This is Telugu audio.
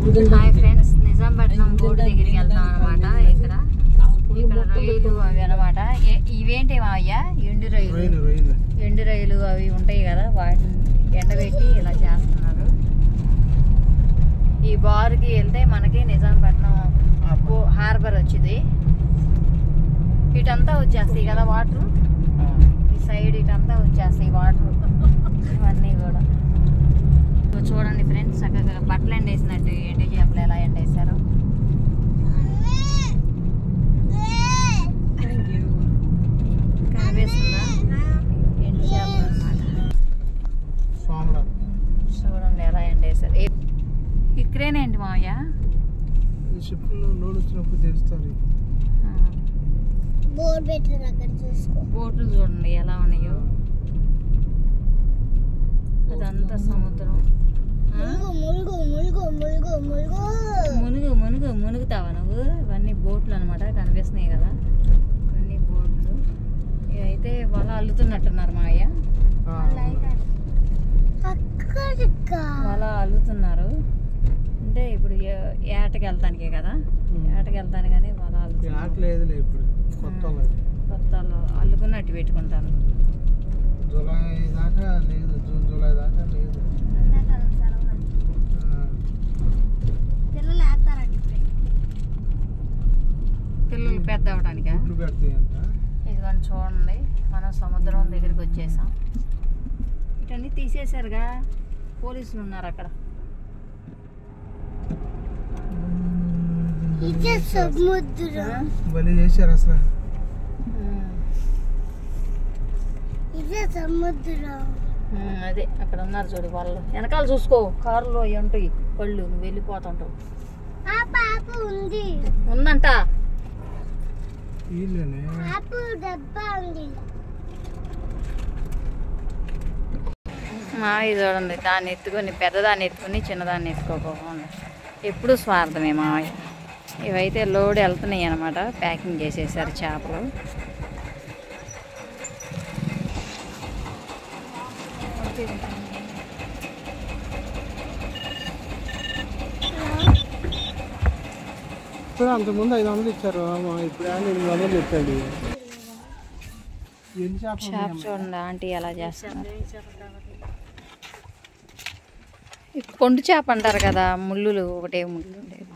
హాయ్ ఫ్రెండ్స్, నిజాంపట్నం బోర్డు దగ్గరికి వెళ్తాం అనమాట. ఇక్కడ రొయ్యలు అవి అనమాట. ఇవేంటి అయ్యా? ఎండు రొయ్యలు అవి ఉంటాయి కదా, వాటిని ఎండబెట్టి ఇలా చేస్తున్నారు. ఈ బార్కి వెళ్తే మనకి నిజాంపట్నం హార్బర్ వచ్చింది. ఇటంతా వచ్చేస్తాయి కదా వాటర్, ఈ సైడ్ ఇటంతా వచ్చేస్తాయి వాటర్ ఇవన్నీ కూడా. చూడండి ఫ్రెండ్స్, చక్కగా బట్టలు ఎండేసినట్టు ఎండు చేపలు ఎలా ఎండేసారు. కనిపిస్తుందా? ఎండు చేపలు అన్నమాట. చూడండి ఎలా ఎండేసారు. ఇక్కడేనేంటి మావయ్య? బోట్లు చూడండి ఎలా ఉన్నాయో. అదంతా సముద్రం. మునుగుతావా నువ్వు? ఇవన్నీ బోట్లు అనమాట, కనిపిస్తున్నాయి కదా ఇవన్నీ బోట్లు. ఇవైతే వల అల్లుతున్నట్టున్నారు మావయ్య, వల అల్లుతున్నారు. అంటే ఇప్పుడు ఏటకి వెళ్తానికే కదా, ఏటకి వెళ్తాను కానీ వల అల్లుతున్నారు. కొత్త అల్లుకున్నట్టు పెట్టుకుంటాను. జూలై దాకా లేదు, జూన్ జూలై దాకా లేదు. పిల్లలు పెద్ద అవడానికా? ఇదిగోండి చూడండి, మనం సముద్రం దగ్గరికి వచ్చేసాం. ఇటన్నీ తీసేశారుగా, పోలీసులు ఉన్నారు అక్కడ. బలి చేశారు అసలు. అదే అక్కడ ఉన్నారు చూడు వాళ్ళు. వెనకాల చూసుకో, కారులో ఉంటాయి పళ్ళు, నువ్వు వెళ్ళిపోతుంటావు. ఉందంట. ఇది చూడండి, దాన్ని ఎత్తుకొని పెద్దదాన్ని ఎత్తుకొని చిన్నదాన్ని ఎత్తుకోకుండా ఎప్పుడు స్వార్థమే మావయ్య. ఇవైతే లోడ్ వెళ్తున్నాయి అనమాట, ప్యాకింగ్ చేసేసారు చేపలు. ఇప్పుడు అంతకుముందు 500 ఇచ్చారు, ఇప్పుడు 800 ఇచ్చాడు. చేప చూడండి ఆంటీ ఎలా చేస్తున్నారు. కొండు చేప అంటారు కదా, ముళ్ళులు ఒకటే ముళ్ళు ఉండేది.